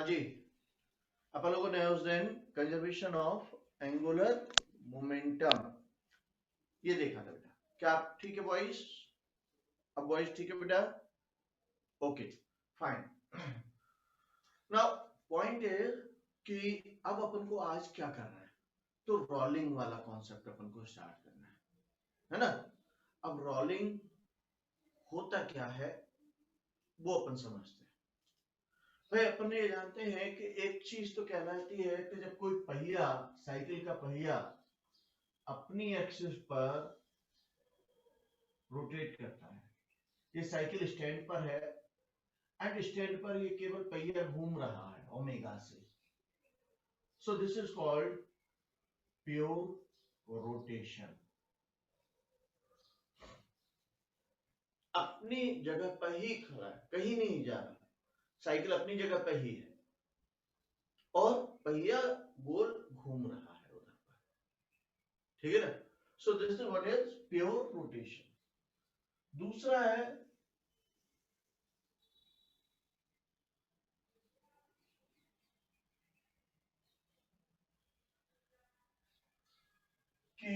जी, अपन लोगों ने उस दिन कंजर्वेशन ऑफ एंगुलर मोमेंटम ये देखा था बेटा। क्या आप ठीक है बॉयज? अब बॉयज ठीक है बेटा? Okay fine. Now point is कि अब अपन को आज क्या करना है, तो रोलिंग वाला कॉन्सेप्ट अपन को स्टार्ट करना है ना। अब रोलिंग होता क्या है वो अपन समझते हैं। भाई अपन ये जानते हैं कि एक चीज तो कहलाती है कि जब कोई पहिया, साइकिल का पहिया अपनी एक्सिस पर रोटेट करता है, ये साइकिल स्टैंड पर है एंड स्टैंड पर ये केवल पहिया घूम रहा है ओमेगा से, सो this is called pure rotation. अपनी जगह पर ही खड़ा है, कहीं नहीं जा रहा, साइकिल अपनी जगह पर ही है और पहिया गोल घूम रहा है उधर पर, ठीक है ना। सो this is what is pure rotation. दूसरा है कि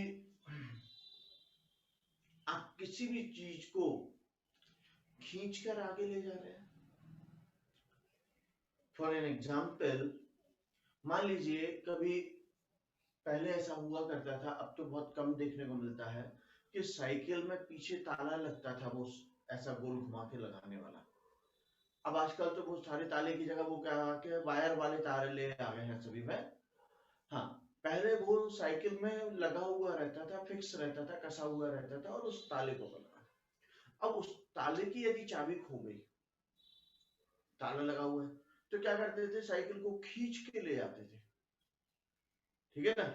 आप किसी भी चीज को खींचकर आगे ले जा रहे हैं। फॉर एन एग्जाम्पल, मान लीजिए कभी पहले ऐसा हुआ करता था, अब तो बहुत कम देखने को मिलता है कि साइकिल में पीछे ताला लगता था, वो ऐसा गोल घुमा के लगाने वाला। अब आजकल तो वो सारे ताले की जगह वो क्या के वायर वाले तारे ले आ गए हैं सभी में। हाँ, पहले वो साइकिल में लगा हुआ रहता था, फिक्स रहता था, कसा हुआ रहता था और उस ताले को पकड़ा। अब उस ताले की यदि चाबी खो गई, ताला लगा हुआ है, तो क्या करते थे, साइकिल को खींच के ले जाते थे, ठीक है ना,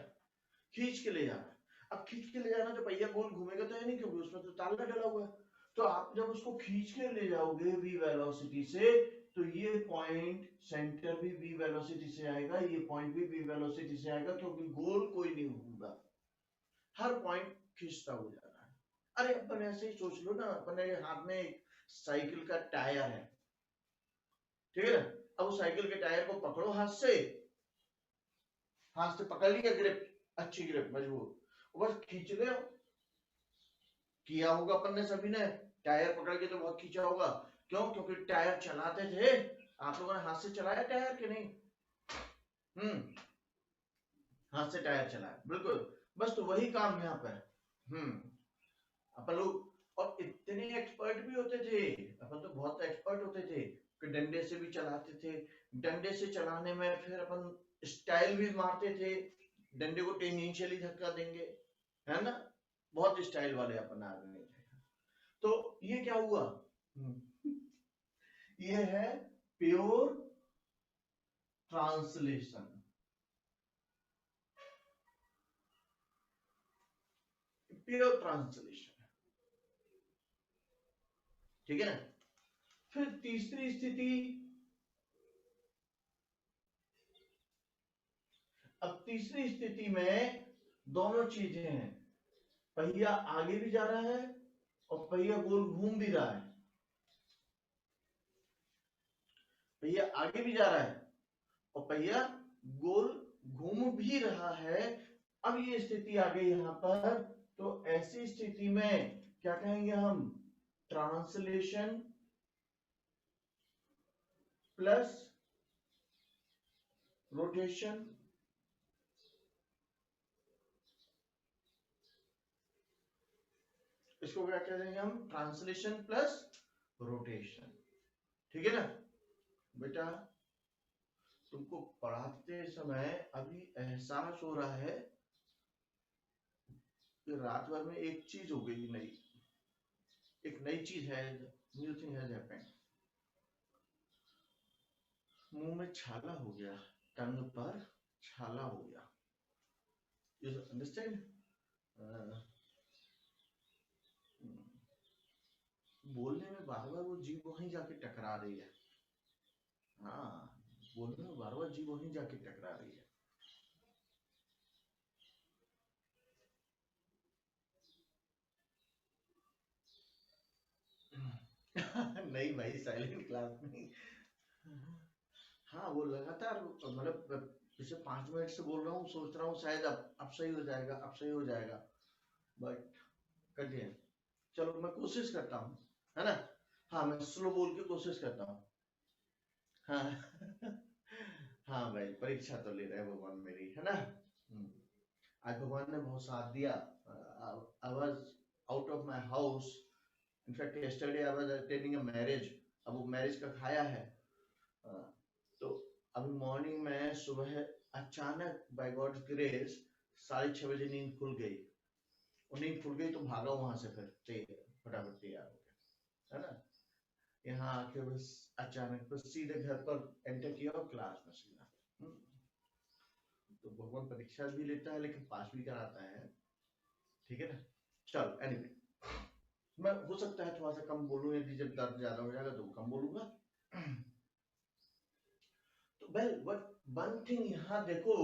खींच के ले जाना। अब खींच के ले जाना तो पहिया गोल घूमेगा तो है नहीं, क्योंकि उसमें तो ताला डला हुआ है। तो आप जब उसको खींच के ले जाओगे v वेलोसिटी से, तो ये पॉइंट सेंटर भी v वेलोसिटी से आएगा, ये पॉइंट भी v वेलोसिटी से आएगा, क्योंकि गोल कोई नहीं घूमगा, हर पॉइंट खींचता हो जा रहा है। अरे अपन ऐसे ही सोच लो ना, अपने हाथ में एक साइकिल का टायर है, ठीक है ना। अब उस साइकिल के टायर को पकड़ो हाथ से पकड़ लिया, ग्रिप, अच्छी ग्रिप मजबूत, बस खींच ले। किया होगा अपन ने सभी ने, टायर पकड़ के तो बहुत खींचा होगा। क्यों? क्योंकि टायर चलाते थे। आप लोगों ने हाथ से चलाया टायर के नहीं? हाथ से टायर चलाया, बिल्कुल। बस तो वही काम यहाँ पर अपन लोग, और इतने एक्सपर्ट भी होते थे, अपन तो बहुत एक्सपर्ट होते थे कि डंडे से भी चलाते थे। डंडे से चलाने में फिर अपन स्टाइल भी मारते थे, डंडे को टेंजेंशियली धक्का देंगे, है ना। बहुत स्टाइल वाले अपन आदमी थे। तो ये क्या हुआ, ये है प्योर ट्रांसलेशन, प्योर ट्रांसलेशन, ठीक है ना। फिर तीसरी स्थिति, अब तीसरी स्थिति में दोनों चीजें हैं, पहिया आगे भी जा रहा है और पहिया गोल घूम भी रहा है, पहिया आगे भी जा रहा है और पहिया गोल घूम भी रहा है। अब ये स्थिति आ गई यहां पर, तो ऐसी स्थिति में क्या कहेंगे हम, ट्रांसलेशन प्लस रोटेशन। इसको क्या कहेंगे हम, ट्रांसलेशन प्लस रोटेशन, ठीक है ना। बेटा तुमको पढ़ाते समय अभी एहसास हो रहा है कि रात भर में एक चीज हो गई नई, एक नई चीज है, न्यू थिंग हैज हैपेंड। मुंह में छाला हो गया, टंग पर छाला हो गया, यू अंडरस्टैंड। बोलने में बार बार वो जीभ वहीं जाके टकरा रही है, हाँ, बोलने में बार बार जीभ वहीं जाके टकरा रही है। नहीं भाई, साइलेंट क्लास नहीं, हाँ वो लगातार, मतलब पिछले 5 मिनट से बोल रहा हूँ, सोच रहा हूँ शायद अब सही हो जाएगा, अब सही हो जाएगा, बट कंटिन्यू। चलो मैं कोशिश करता हूँ, है ना। हाँ मैं स्लो बोल के कोशिश करता हूँ। हाँ हाँ भाई, परीक्षा तो ले रहे हैं भगवान मेरी, है ना। आज भगवान ने बहुत साथ दिया। I was out of my house. In fact yesterday I was attending a marriage. अब वो मैरिज का खाया है। अ, तो अभी मॉर्निंग में सुबह अचानक बाय गॉड्स ग्रेस 6:30 बजे नींद खुल गई। और नींद खुल गई तो भागा वहां से, फिर फटाफट तैयार हो गया, है ना। यहाँ आके बस अचानक बस सीधे घर पर एंटर किया और क्लास में सीधा। तो भगवान परीक्षा भी लेता है लेकिन पास भी कराता है, ठीक है ना। चलो एनीवे, मैं हो सकता है थोड़ा सा कम बोलूं, यदि जब दर्द ज्यादा हो जाएगा तो कम बोलूंगा। तो वेल बट वन थिंग यहाँ देखो,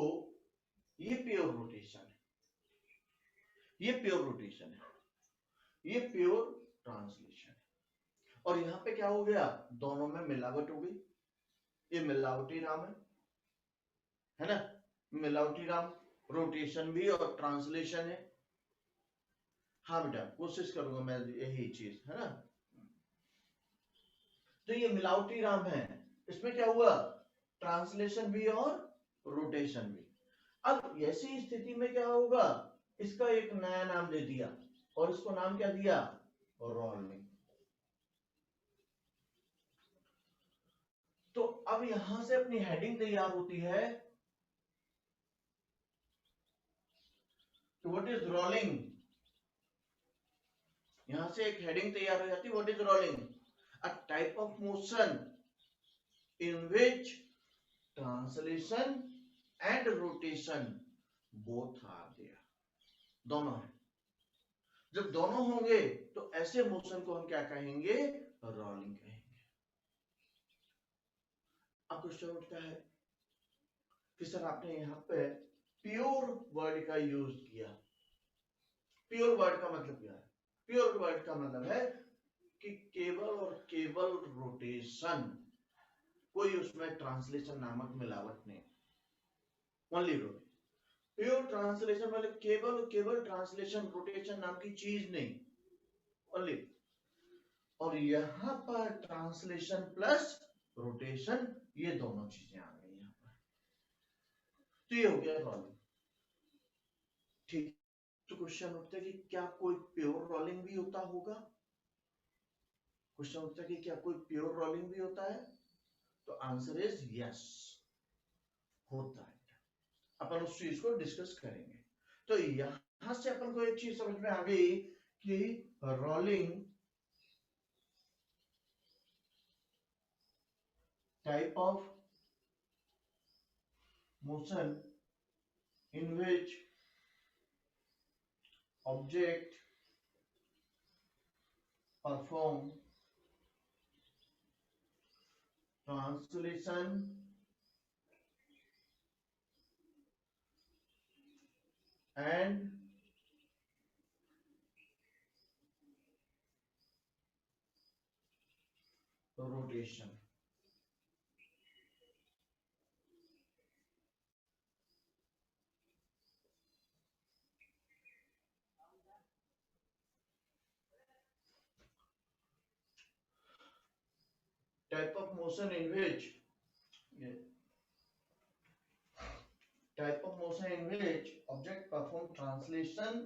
ये प्योर रोटेशन है, ये प्योर रोटेशन है, ये प्योर ट्रांसलेशन है। और यहाँ पे क्या हो गया, दोनों में मिलावट हो गई। ये मिलावटी नाम है ना, मिलावटी नाम। रोटेशन भी और ट्रांसलेशन है। हाँ बेटा कोशिश करूंगा मैं, यही चीज है ना। तो ये मिलावटी नाम है, इसमें क्या हुआ, ट्रांसलेशन भी और रोटेशन भी। अब ऐसी स्थिति में क्या होगा, इसका एक नया नाम दे दिया, और इसको नाम क्या दिया, रोलिंग। तो अब यहां से अपनी हेडिंग तैयार होती है, तो व्हाट इज रोलिंग। यहां से एक हेडिंग तैयार हो जाती है, what is rolling, a type of motion in which translation and rotation both are there. दोनों है। जब दोनों होंगे तो ऐसे मोशन को हम क्या कहेंगे, रोलिंग कहेंगे। अब क्वेश्चन उठता है कि सर आपने यहाँ पे प्योर वर्ड का यूज किया। प्योर वर्ड का मतलब क्या है, प्योर वर्ड का मतलब है कि केवल और केवल रोटेशन, कोई उसमें ट्रांसलेशन नामक मिलावट नहीं, ओनली रोटेशन। प्योर ट्रांसलेशन मतलब केवल और केवल ट्रांसलेशन, रोटेशन नाम की चीज नहीं, ओनली। और यहां पर ट्रांसलेशन प्लस रोटेशन, ये दोनों चीजें आ गई यहां पर। तो ये हो गया रोलिंग, ठीक। तो क्वेश्चन उठता है कि क्या कोई प्योर रोलिंग भी होता होगा। क्वेश्चन उठता है कि क्या कोई प्योर रोलिंग भी होता है, तो आंसर इज यस, होता है। अपन उस चीज को डिस्कस करेंगे। तो यहां से अपन को एक चीज समझ में आ गई कि rolling type of motion in which object perform translation and rotation. Type of motion in which object perform translation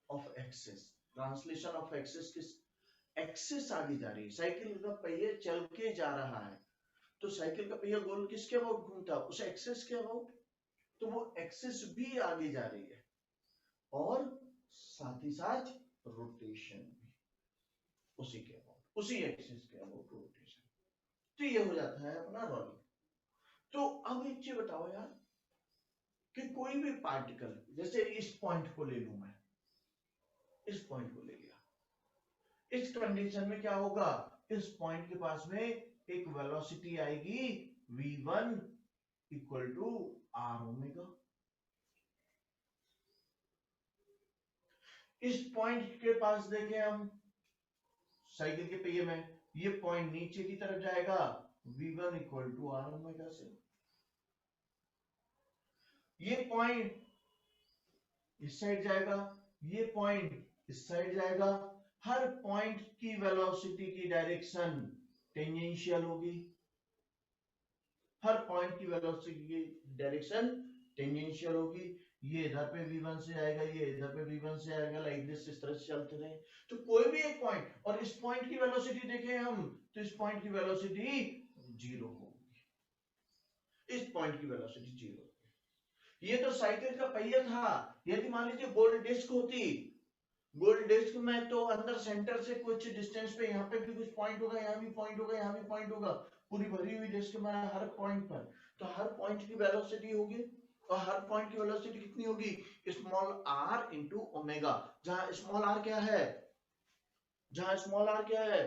of axis. Translation of axis किस एक्सिस आगे जा रही है, साइकिल का पहिया चल के जा रहा है, तो साइकिल का पहिया गोल किसके अबाउट घूमता है, उस एक्सिस के अबाउट। तो वो एक्सिस भी आगे जा रही है, और साथ ही साथ रोटेशन भी उसी के अबाउट, उसी एक्सिस के अबाउट रोटेशन। तो ये हो जाता है अपना रोलिंग। तो अब एक चीज बताओ यार, कि कोई भी पार्टिकल, जैसे इस पॉइंट को ले लूं मैं, इस पॉइंट को ले लिया, इस कंडीशन में क्या होगा, इस पॉइंट के पास में एक वेलोसिटी आएगी v1 equal to are omega. इस पॉइंट के पास देखें हम साइकिल के पहिए में, ये पॉइंट नीचे की तरफ जाएगा v1 equal to are omega से। ये पॉइंट इस साइड जाएगा, ये पॉइंट इस साइड जाएगा। हर पॉइंट की वेलोसिटी की डायरेक्शन टेंजेंशियल होगी, हर पॉइंट की वेलोसिटी की डायरेक्शन टेंजेंशियल होगी। ये इधर पे v1 से आएगा, ये इधर पे v1 से आएगा, लाइक दिस, इस तरह से चलते रहे। तो कोई भी एक पॉइंट, और इस पॉइंट की वेलोसिटी देखें हम, तो इस पॉइंट की वेलोसिटी जीरो होगी, इस पॉइंट की वेलोसिटी जीरो। ये तो साइकिल का पहिया था। यदि मान लीजिए गोल्ड डिस्क होती, गोल्ड डिस्क में तो अंदर सेंटर से कुछ डिस्टेंस पे यहाँ पे भी कुछ पॉइंट होगा, यहाँ भी पॉइंट होगा, यहाँ भी पॉइंट होगा, पूरी भरी हुई डिस्क में हर पॉइंट पर, तो हर पॉइंट की वेलोसिटी होगी, और हर पॉइंट की वेलोसिटी कितनी होगी, स्मॉल आर इंटू ओमेगा। जहां स्मॉल आर क्या है, जहां स्मॉल आर क्या है,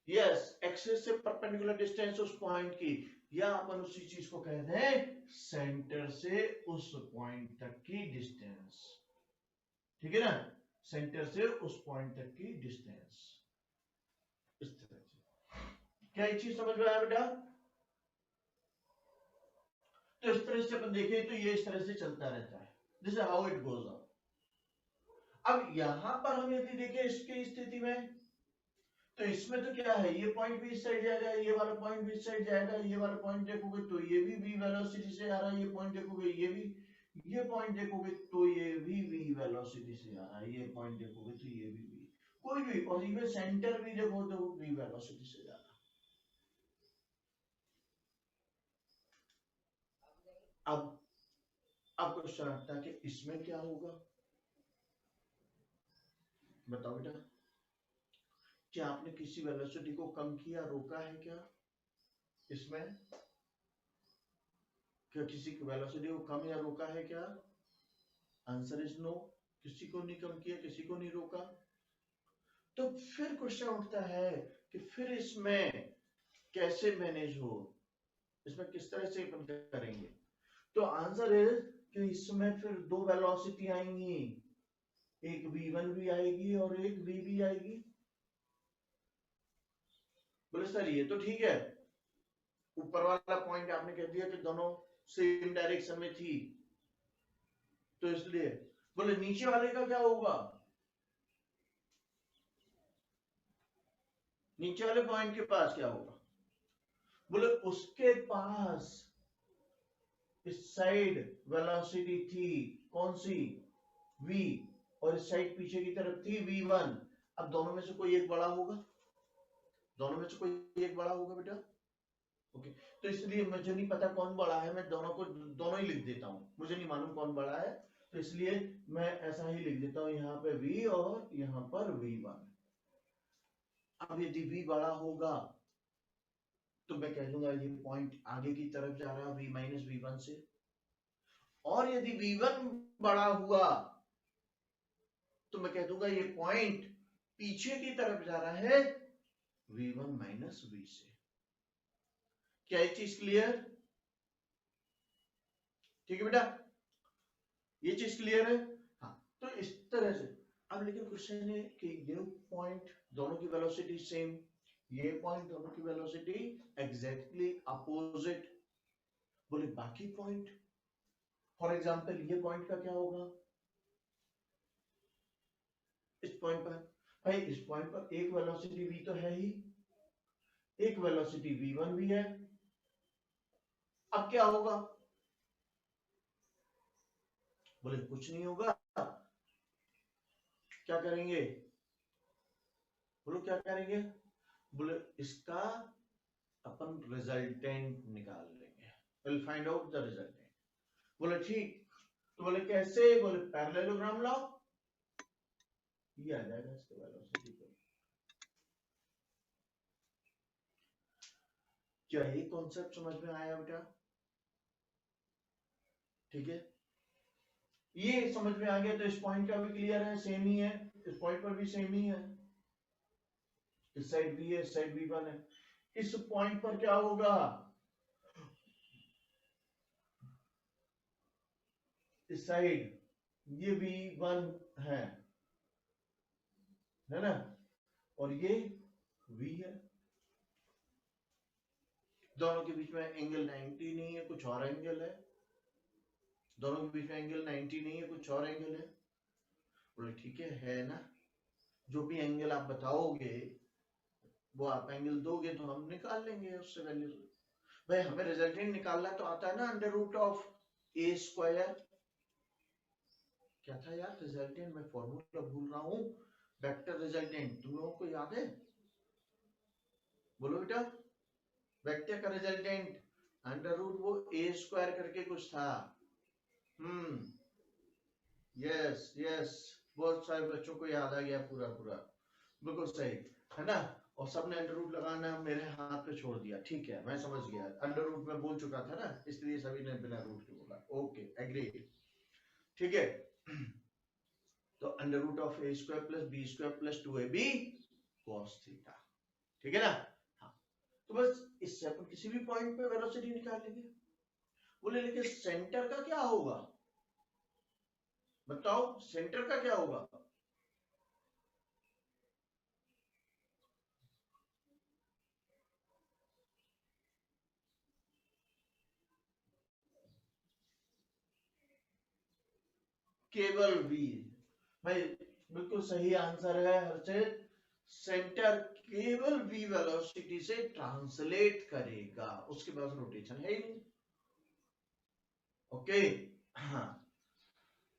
यस, एक्सिस से परपेंडिकुलर डिस्टेंस उस पॉइंट की, या अपन उसी चीज को कहते हैं सेंटर से उस पॉइंट तक की डिस्टेंस। ठीक है ना, सेंटर से उस पॉइंट तक की डिस्टेंस। इस तरह से क्या ये चीज समझ में आया बेटा? तो इस तरह से अपन देखें तो ये इस तरह से चलता रहता है, this is how it goes up. अब यहां पर हम यदि देखें इसकी स्थिति में, तो इसमें तो क्या है, ये पॉइंट भी इस साइड जाएगा, ये वाला पॉइंट भी इस साइड जाएगा, ये वाला पॉइंट देखोगे तो ये भी v वेलोसिटी से आ रहा है, ये पॉइंट देखोगे ये भी, ये पॉइंट देखोगे तो ये भी v वेलोसिटी से आ रहा है, ये पॉइंट देखोगे तो ये भी v, कोई भी, और इवन सेंटर भी देखो तो v वेलोसिटी से जा रहा है। अब क्वेश्चन आता है कि इसमें क्या होगा, बताओ बेटा, क्या आपने किसी वेलोसिटी को कम किया, रोका है क्या इसमें? क्या किसी की वेलोसिटी को कम या रोका है क्या? आंसर इज नो, किसी को नहीं कम किया, किसी को नहीं रोका। तो फिर क्वेश्चन उठता है कि फिर इसमें कैसे मैनेज हो, इसमें किस तरह से अपन करेंगे? तो आंसर इज कि इसमें फिर दो वेलोसिटी आएंगी, एक v1 भी आएगी और एक v भी आएगी। बोले सर ये तो ठीक है, ऊपर वाला पॉइंट आपने कह दिया कि दोनों सेम डायरेक्शन में थी, तो इसलिए। बोले नीचे वाले का क्या होगा, नीचे वाले पॉइंट के पास क्या होगा? बोले उसके पास इस साइड वेलोसिटी थी, कौन सी, v, और इस साइड पीछे की तरफ थी v1। अब दोनों में से कोई एक बड़ा होगा, दोनों में से कोई एक बड़ा होगा बेटा। ओके, तो इसलिए मुझे नहीं पता कौन बड़ा है, मैं दोनों को दोनों ही लिख देता हूं, मुझे नहीं मालूम कौन बड़ा है, तो इसलिए मैं ऐसा ही लिख देता हूं, यहाँ पे v और यहाँ पर v1। अब यदि v बड़ा होगा तो मैं कह दूंगा ये पॉइंट आगे की तरफ जा रहा है v माइनस v1 से, और यदि v1 बड़ा हुआ तो मैं कह दूंगा ये पॉइंट पीछे की तरफ जा रहा है v1 माइनस v से। क्या ये चीज क्लियर? ठीक है बेटा, ये चीज क्लियर है? हाँ, तो इस तरह से। अब लेकिन क्वेश्चन है कि ये पॉइंट दोनों की वेलोसिटी सेम, ये पॉइंट दोनों की वेलोसिटी एग्जैक्टली अपोजिट। बोले बाकी पॉइंट, फॉर एग्जांपल ये पॉइंट का क्या होगा, इस पॉइंट पर, भाई इस पॉइंट पर एक वेलोसिटी v तो है ही, एक वेलोसिटी v1 भी है। अब क्या होगा? बोले कुछ नहीं होगा, क्या करेंगे? बोलो क्या करेंगे? बोले इसका अपन रिजल्टेंट निकाल लेंगे, will find out the resultant. बोले ठीक, तो बोले कैसे? बोले पैरेललोग्राम लाओ, ये आ जाएगा इसके वेलोसिटी पे। क्या ये कॉन्सेप्ट समझ में आया बेटा? ठीक है, ये समझ में आ गया, तो इस पॉइंट का भी क्लियर है, सेम ही है, इस पॉइंट पर भी सेम ही है, इस साइड भी है, इस साइड भी वन है। इस पॉइंट पर क्या होगा, इस साइड ये भी वन है ना, और ये v है। दोनों के बीच में एंगल 90 नहीं है, कुछ और एंगल है। दोनों के बीच में एंगल 90 नहीं है, कुछ और एंगल है। बोले ठीक है ना, जो भी एंगल आप बताओगे वो आप एंगल दोगे तो हम निकाल लेंगे उससे वैल्यू। भाई हमें रिजल्टेंट निकालना तो आता है ना, under root of a square. क्या था यार रिजल्टेंट, मैं फॉर्मूला भूल रहा हूँ। वेक्टर रिजल्टेंट तुम लोगों को याद है? बोलो बेटा। वेक्टर का रिजल्टेंट अंडर रूट वो ए स्क्वायर करके कुछ था। यस यस, बहुत सारे बच्चों को याद आ गया पूरा पूरा, बिल्कुल सही है ना। और सबने अंडर रूट लगाना मेरे हाथ पे छोड़ दिया, ठीक है मैं समझ गया, अंडर रूट में बोल चुका था ना, इसलिए सभी ने बिना रूट के बोला। ओके एग्री, ठीक है। तो under root of a square plus b square plus 2ab cos theta, ठीक है ना। हाँ, तो बस इससे अपन किसी भी पॉइंट पे वेलोसिटी निकाल लेंगे। बोले लेकिन सेंटर का क्या होगा, बताओ सेंटर का क्या होगा? केवल v। भाई बिल्कुल सही आंसर है हर्षित, सेंटर केवल v वेलोसिटी से ट्रांसलेट करेगा, उसके पास रोटेशन है ही नहीं। ओके हाँ,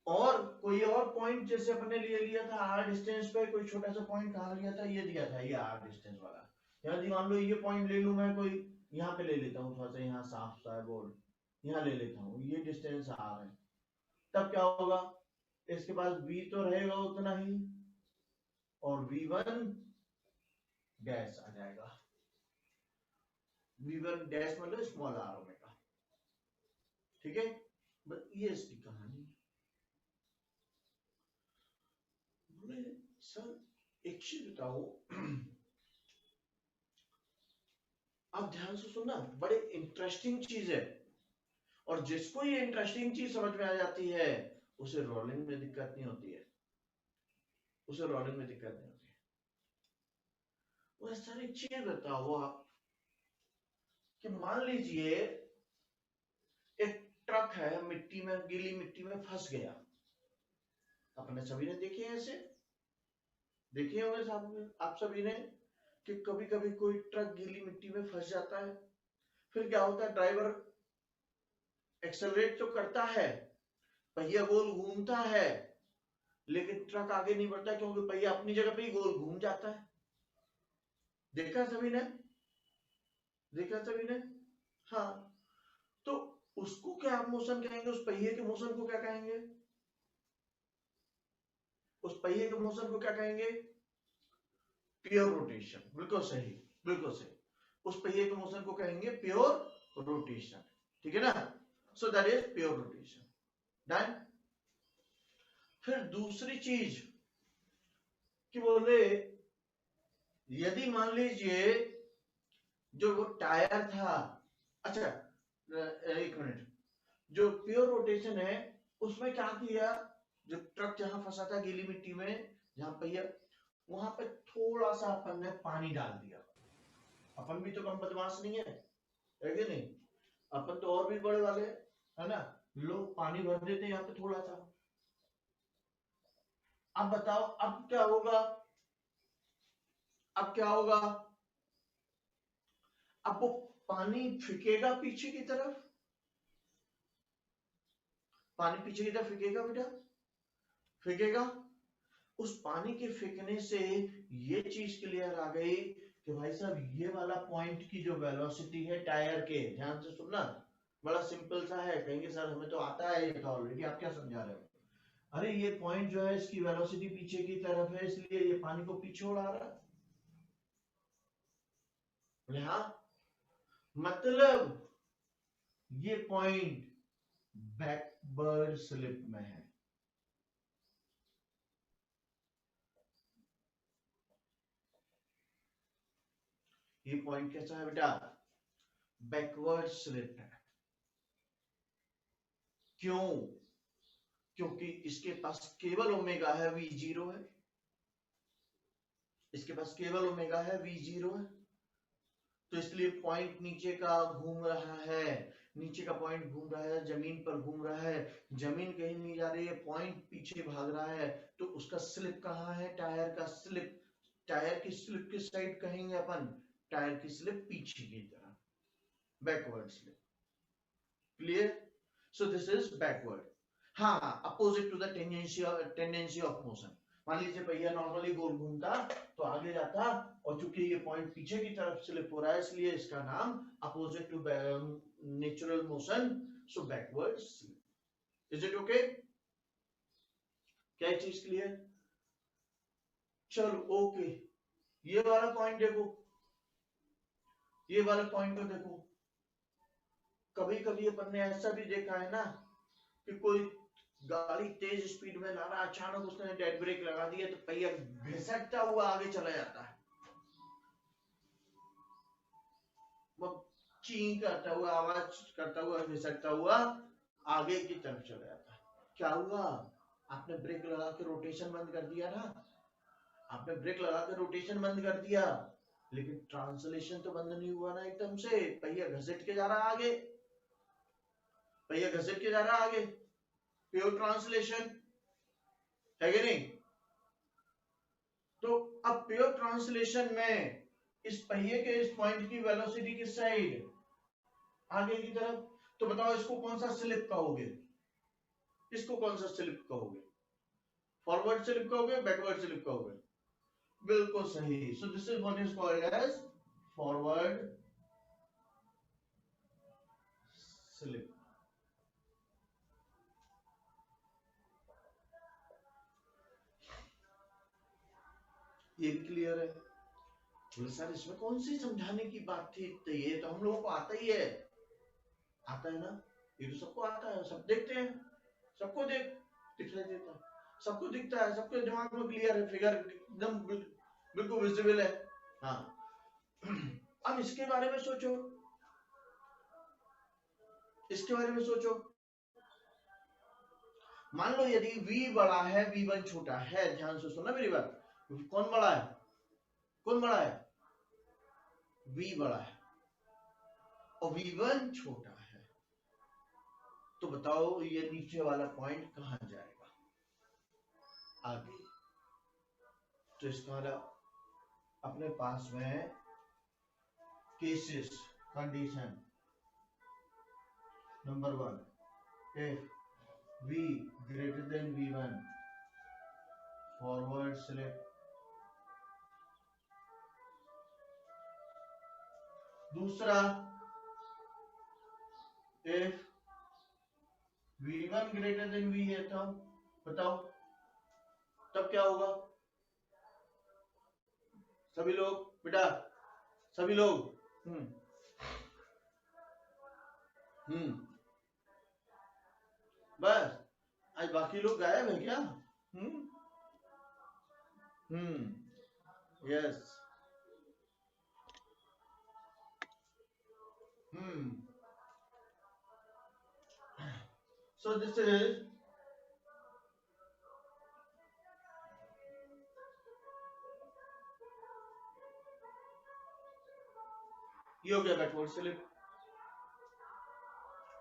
और कोई और पॉइंट जैसे अपने लिए लिया था r डिस्टेंस पे, कोई छोटा सा पॉइंट कहां लिया था, ये दिया था ये r डिस्टेंस वाला। यदि मान लो ये पॉइंट ले लूं मैं, कोई यहाँ पे ले लेता हूँ, थोड़ा सा यहाँ साफ सा बोर्ड यहाँ ले लेता हूँ, ये डिस्टेंस r है, तब क्या होगा, इसके पास v तो रहेगा उतना ही, और v1 डैश आ जाएगा। v1 डैश मतलब स्मॉल r ओमेगा, ठीक है। बस ये इसकी कहानी है। बोले सर एक चीज बताओ, आप ध्यान से सुनना, बड़े इंटरेस्टिंग चीज है, और जिसको ये इंटरेस्टिंग चीज समझ में आ जाती है उसे रोलिंग में दिक्कत नहीं होती है, उसे रोलिंग में दिक्कत नहीं होती है। वो सर एक चीज बताओ आप, कि मान लीजिए एक ट्रक है, मिट्टी में, गीली मिट्टी में फंस गया। अपने सभी ने देखे हैं ऐसे, देखे होंगे साहब आप सभी ने, कि कभी कभी कोई ट्रक गीली मिट्टी में फंस जाता है, फिर क्या होता है, ड्राइवर एक्सेलरेट तो करता है, पहिया गोल घूमता है, लेकिन ट्रक आगे नहीं बढ़ता क्योंकि पहिया अपनी जगह पे ही गोल घूम जाता है। देखा सभी ने, देखा सभी ने। हाँ, तो उसको क्या मोशन कहेंगे, उस पहिए के मोशन को क्या कहेंगे, उस पहिए के मोशन को क्या कहेंगे? प्योर रोटेशन, बिल्कुल सही, बिल्कुल सही। उस पहिए के मोशन को कहेंगे प्योर रोटेशन, ठीक है ना। So that is pure rotation, done. फिर दूसरी चीज कि बोले यदि मान लीजिए जो वो टायर था, अच्छा एक मिनट, जो प्योर रोटेशन है उसमें क्या किया, जो ट्रक जहां फंसा था गीली मिट्टी में, जहां पहिया, वहां पे थोड़ा सा अपन ने पानी डाल दिया। अपन भी तो कम बदमाश नहीं है कि नहीं, अपन तो और भी बड़े वाले है ना, लोग पानी भर देते यहाँ पे थोड़ा सा। अब बताओ अब क्या होगा, अब क्या होगा, अब वो पानी फेंकेगा पीछे की तरफ, पानी पीछे की तरफ फेंकेगा बेटा, फेंकेगा। उस पानी के फेंकने से ये चीज क्लियर आ गई कि भाई साहब ये वाला पॉइंट की जो वेलोसिटी है टायर के, ध्यान से सुनना, बड़ा सिंपल सा है, कहेंगे सर हमें तो आता है ये तो ऑलरेडी, आप क्या समझा रहे हो? अरे ये पॉइंट जो है इसकी वेलोसिटी पीछे की तरफ है, इसलिए ये पानी को पीछे उड़ा रहा है। हाँ, मतलब ये पॉइंट बैकवर्ड स्लिप में है। ये पॉइंट कैसा है बेटा, बैकवर्ड स्लिप है। क्यों? क्योंकि इसके पास केवल ओमेगा है, v0 है, इसके पास केवल ओमेगा है, v जीरो है, तो इसलिए पॉइंट नीचे का घूम रहा है, नीचे का पॉइंट घूम रहा है, जमीन पर घूम रहा है, जमीन कहीं नहीं जा रही है, पॉइंट पीछे भाग रहा है, तो उसका स्लिप कहाँ है, टायर का स्लिप, टायर की स्लिप किस साइड कहेंगे अपन, टायर की स्लिप पीछे की तरफ, backward slip, clear, so this is backward. हाँ, opposite to the tendency of motion, मान लीजिए पहिया नॉर्मली गोल घूमता तो आगे जाता, और चूंकि ये पॉइंट पीछे की तरफ स्लिप हो रहा है इसलिए इसका नाम opposite to natural motion, so backward slip. Is it okay, क्या चीज क्लियर, चलो ओके। ये वाला पॉइंट देखो, ये वाला पॉइंट को देखो, कभी कभी अपन ने ऐसा भी देखा है ना कि कोई गाड़ी तेज स्पीड में ला रहा, अचानक उसने डेड ब्रेक लगा दिया तो पहिया घिसटता हुआ आगे चला जाता है, वो ची करता हुआ, आवाज करता हुआ, घिसटता हुआ आगे की तरफ चला जाता है। क्या हुआ, आपने ब्रेक लगा के रोटेशन बंद कर दिया ना, आपने ब्रेक लगा के रोटेशन बंद कर दिया, लेकिन ट्रांसलेशन तो बंद नहीं हुआ ना एकदम से, पहिया घसीट के जा रहा आगे, पहिया घसीट के जा रहा आगे, प्योर ट्रांसलेशन है कि नहीं। तो अब प्योर ट्रांसलेशन में इस पहिए के इस पॉइंट की वेलोसिटी किस साइड, आगे की तरफ, तो बताओ इसको कौन सा स्लिप कहोगे, इसको कौन सा स्लिप कहोगे, फॉरवर्ड स्लिप कहोगे, बैकवर्ड स्लिप कहोगे, बिल्कुल सही, so this is what is called as forward slip. ये भी क्लियर है, बोले सर इसमें कौन सी समझाने की बात थी, तो ये तो हम लोगों को आता ही है, आता है ना, ये तो सबको आता है, सब देखते हैं, सबको दिखाई देता है, सबको दिखता है, सबके दिमाग में क्लियर है, फिगर एकदम बिल्कुल विजिबल है। हाँ अब इसके बारे में सोचो, इसके बारे में सोचो, मान लो यदि v बड़ा है v1 छोटा है, ध्यान से सुनना मेरी बात, कौन बड़ा है, कौन बड़ा है, v बड़ा है और v1 छोटा है, तो बताओ ये नीचे वाला पॉइंट कहां जाएगा, आगे, तो इसका अपने पास में cases, condition number 1, if v greater than v1 forward slip, दूसरा if v1 greater than v है, तो बताओ तब क्या होगा, सभी लोग बेटा, सभी लोग, बस आज बाकी लोग गायब है क्या, यस, so this is ये हो गया बैकवर्ड स्लिप,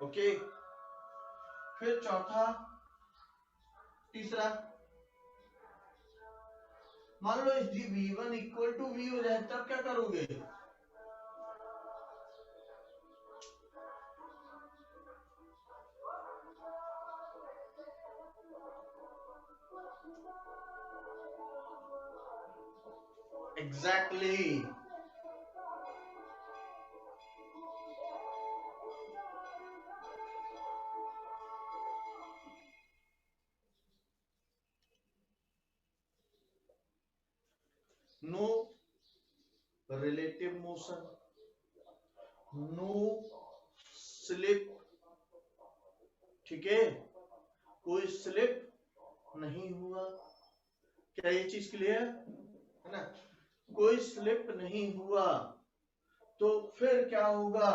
ओके। फिर चौथा, तीसरा, मान लो इस v1 इक्वल टू v हो जाए तब क्या करोगे, exactly no relative motion, no slip, ठीक है, कोई स्लिप नहीं हुआ, क्या ये चीज क्लियर है ना, कोई स्लिप नहीं हुआ, तो फिर क्या होगा,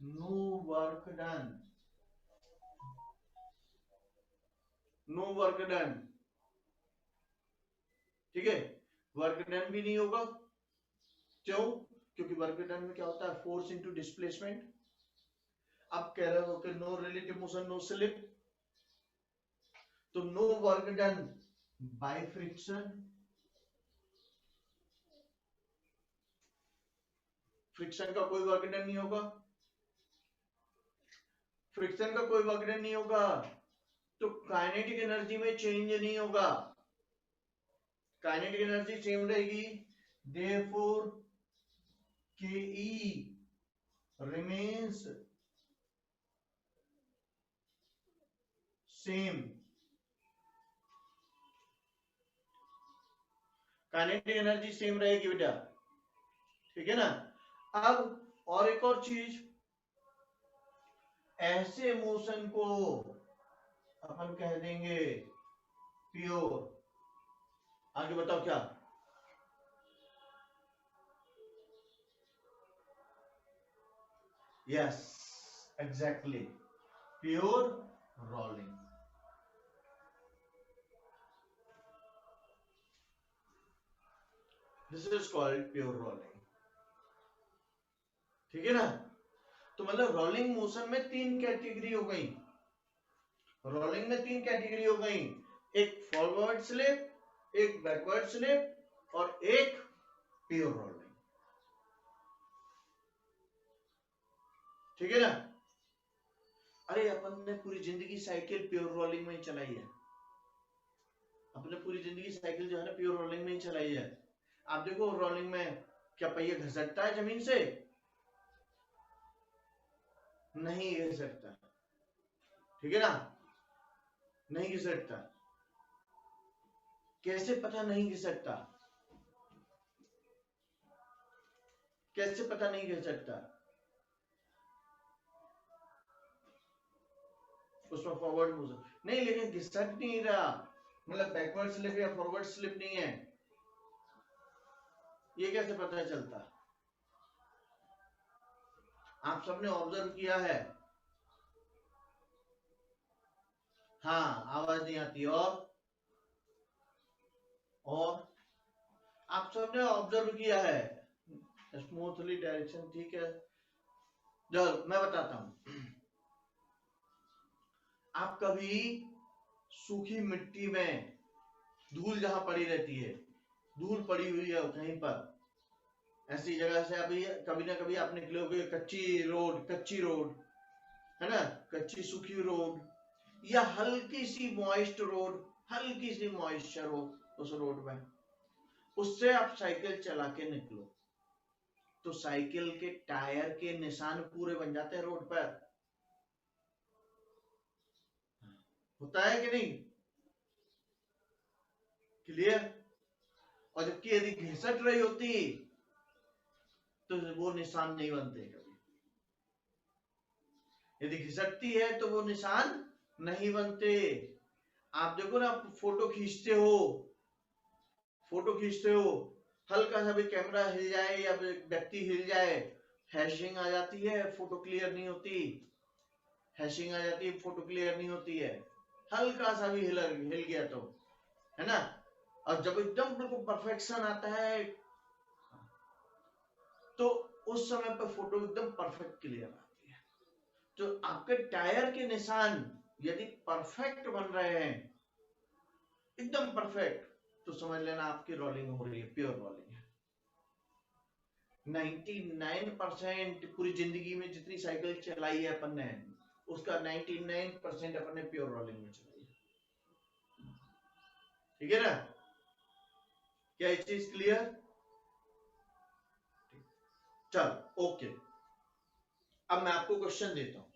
no work done, no work done, ठीक है, वर्क डन भी नहीं होगा। क्यों? क्योंकि वर्क डन में क्या होता है, फोर्स इनटू डिस्प्लेसमेंट। अब कह रहे हो कि no relative motion no slip, तो no work done by friction, friction का कोई वर्क डन नहीं होगा, फ्रिक्शन का कोई वर्क डन नहीं होगा, तो काइनेटिक एनर्जी में चेंज नहीं होगा, काइनेटिक एनर्जी सेम रहेगी, therefore K E remains same, kinetic energy same रहेगी बेटा, ठीक है ना। अब और एक और चीज, ऐसे मोशन को अपन कह देंगे प्योर। आगे बताओ क्या? Yes, exactly, pure rolling. This is called pure rolling, ठीक है ना। तो मतलब रोलिंग मोशन में तीन कैटेगरी हो गई, रोलिंग में तीन कैटेगरी हो गई, एक फॉरवर्ड स्लिप, एक बैकवर्ड स्लिप और एक प्योर रोलिंग, ठीक है ना। अरे अपन ने पूरी जिंदगी साइकिल प्योर रोलिंग में ही चलाई है, अपने पूरी जिंदगी साइकिल जो है ना प्योर रोलिंग में ही चलाई है। आप देखो रोलिंग में क्या पहिया घसटता है जमीन से? नहीं घसटता, ठीक है ना, नहीं घसटता। कैसे पता नहीं घसटता? कैसे पता नहीं घसटता? उसमें फॉरवर्ड मोशन नहीं, लेकिन घिसट नहीं रहा, मतलब बैकवर्ड स्लिप या फॉरवर्ड स्लिप नहीं है, ये कैसे पता चलता? आप सबने ऑब्जर्व किया है, हाँ आवाज नहीं आती, और आप सबने ऑब्जर्व किया है स्मूथली डायरेक्शन, ठीक है। चलो मैं बताता हूं, आप कभी सूखी मिट्टी में धूल जहां पड़ी रहती है, धूल पड़ी हुई है कहीं पर, ऐसी जगह से अभी कभी ना कभी आप निकले होगे, कच्ची रोड, कच्ची रोड है ना, कच्ची सूखी रोड या हल्की सी मॉइस्ट रोड, हल्की सी मॉइस्चर हो उस रोड में, उससे आप साइकिल चला के निकलो तो साइकिल के टायर के निशान पूरे बन जाते हैं रोड पर, होता है कि नहीं? क्लियर? और जबकि यदि घिसट रही होती तो वो निशान नहीं बनते कभी, यदि घिसटती है तो वो निशान नहीं बनते। आप देखो ना, फोटो खींचते हो, फोटो खींचते हो, हल्का सा भी कैमरा हिल जाए या व्यक्ति हिल जाए, हैशिंग आ जाती है, फोटो क्लियर नहीं होती, हैशिंग आ जाती है, फोटो क्लियर नहीं होती है, हल्का सा भी हिल गया तो, है ना। और जब एकदम बिल्कुल परफेक्शन आता है तो उस समय पर फोटो एकदम परफेक्ट क्लियर आती है। तो आपके टायर के निशान यदि परफेक्ट बन रहे हैं, एकदम परफेक्ट, तो समझ लेना आपकी रोलिंग हो रही है, प्योर रोलिंग है। 99% पूरी जिंदगी में जितनी साइकिल चलाई है अपन ने, उसका 99% अपन ने प्योर रोलिंग में चलाई है, ठीक है ना। क्या ये चीज क्लियर? चल ओके, अब मैं आपको क्वेश्चन देता हूं।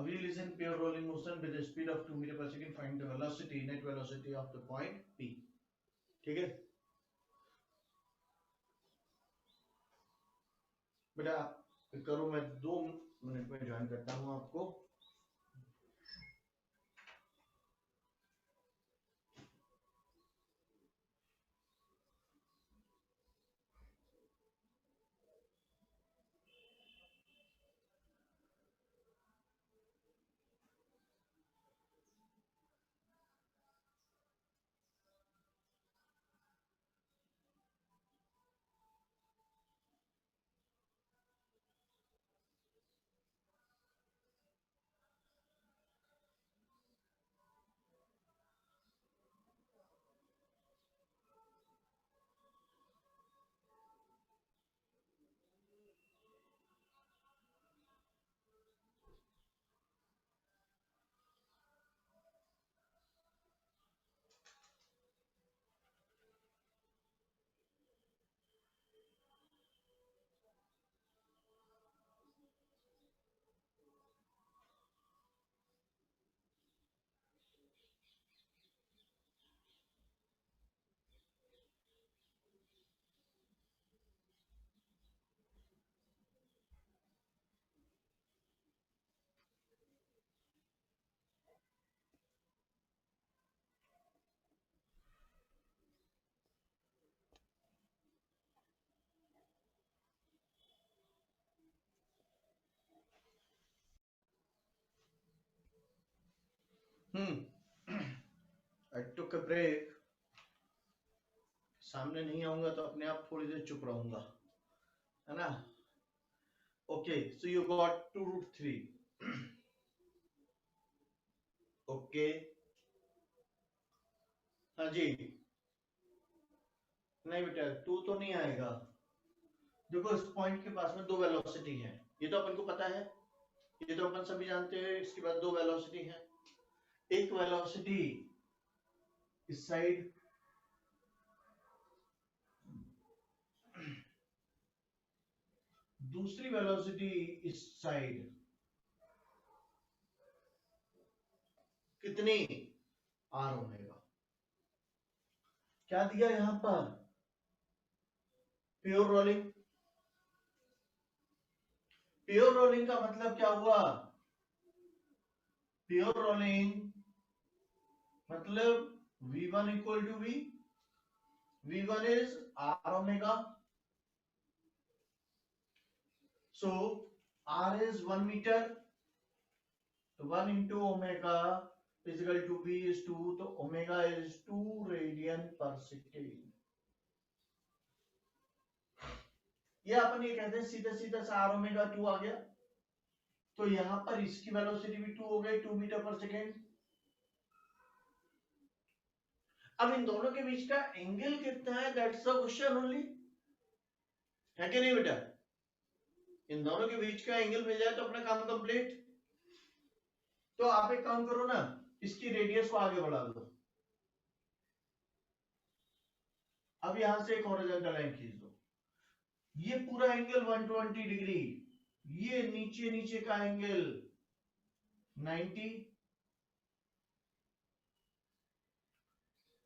A wheel is in pure rolling motion with a speed of 2 meter per second. Find the velocity, net velocity of the point P. ठीक है बेटा, आप करो, मैं 2 मिनट में ज्वाइन करता हूँ आपको. I took a break. सामने नहीं आऊंगा तो अपने आप थोड़ी देर चुप रहूंगा, है ना. Okay, so you got 2√3. Okay, हाँ जी. नहीं बेटा, 2 तो नहीं आएगा. देखो, इस पॉइंट के पास में 2 वेलोसिटी है, ये तो अपन को पता है, ये तो अपन सभी जानते हैं. इसके बाद 2 वेलोसिटी है. एक वेलोसिटी इस साइड, दूसरी वेलोसिटी इस साइड. कितनी? R omega. क्या दिया यहां पर? Pure rolling. प्योर रोलिंग का मतलब क्या हुआ? प्योर रोलिंग मतलब V1 equal to V. V1 is R omega. So R is 1 meter. So 1 into omega is equal to V is 2. तो omega is 2 radian per second. ये अपन ये कहते हैं सीधा सीधा सा R omega 2 आ गया. तो यहां पर इसकी वेलोसिटी भी 2 हो गई, 2 मीटर पर सेकेंड. अब इन दोनों के बीच का एंगल कितना है, दैट्स द क्वेश्चन ओनली, है कि नहीं बेटा? इन दोनों के बीच का एंगल मिल जाए तो अपना काम कंप्लीट. तो आप एक काम करो ना, इसकी रेडियस को आगे बढ़ा दो. अब यहां से एक हॉरिजॉन्टल लाइन खींच दो. ये पूरा एंगल 120 डिग्री, ये नीचे नीचे का एंगल 90,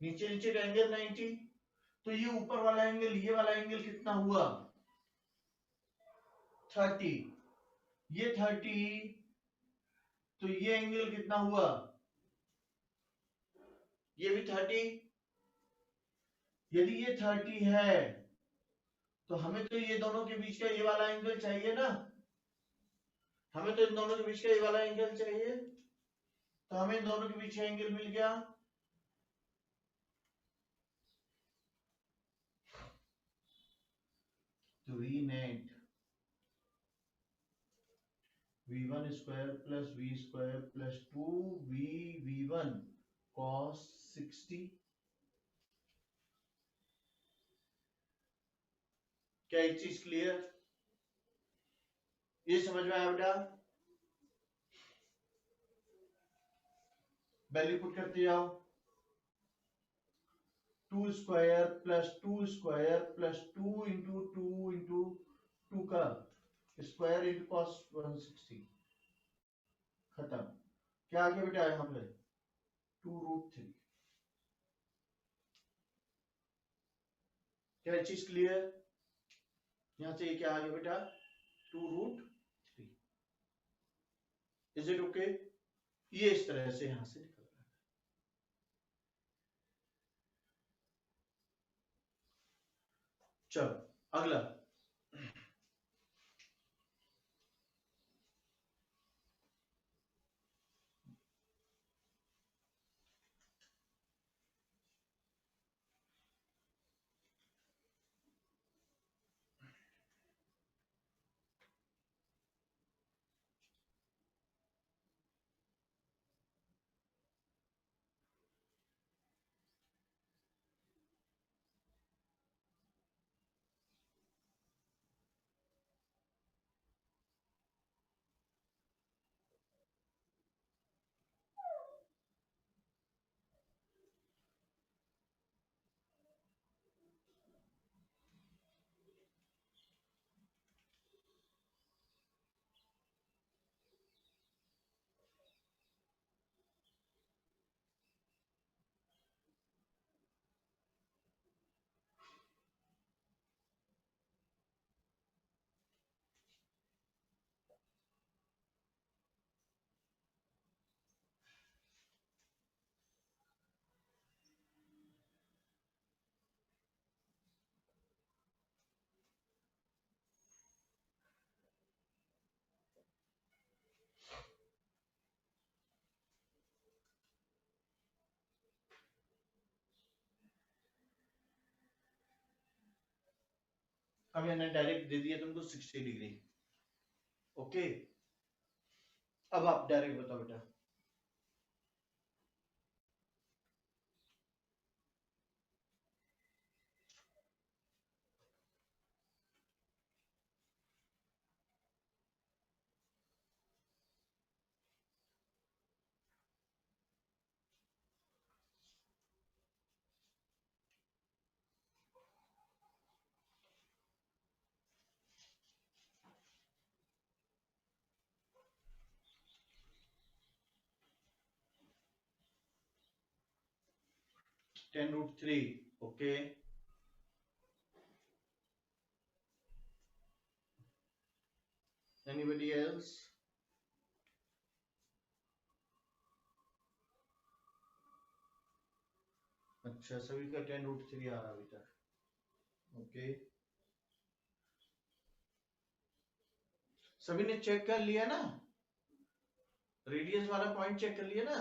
नीचे नीचे का एंगल 90. तो ये ऊपर वाला एंगल, ये वाला एंगल कितना हुआ? 30. ये 30, तो ये एंगल कितना हुआ? ये भी 30. यदि ये 30 है तो हमें तो ये दोनों के बीच का ये वाला एंगल चाहिए ना. हमें तो इन दोनों के बीच का ये वाला एंगल चाहिए. तो हमें इन दोनों के बीच का एंगल मिल गया. तो V net V1 square plus V square plus 2V V1 cos 60. क्या एक चीज क्लियर? ये समझ में आया बेटा? वैल्यू पुट करते जाओ. 2 square plus 2 square plus 2 into 2 का स्क्वायर इंटू cos 160. खत्म। क्या आगे बेटा यहाँ पे 2√3। क्या चीज क्लियर? यहाँ से क्या आगे बेटा 2√3। Is it okay? ये इस तरह से यहां से निकल रहा है। चलो अगला, अब मैंने डायरेक्ट दे दिया तुमको 60 डिग्री। ओके, अब आप डायरेक्ट बताओ बेटा। (10√3). Okay, anybody else? अच्छा, सभी का 10√3 आ रहा अभी तक। ओके, सभी ने चेक कर लिया ना? रेडियस वाला पॉइंट चेक कर लिया ना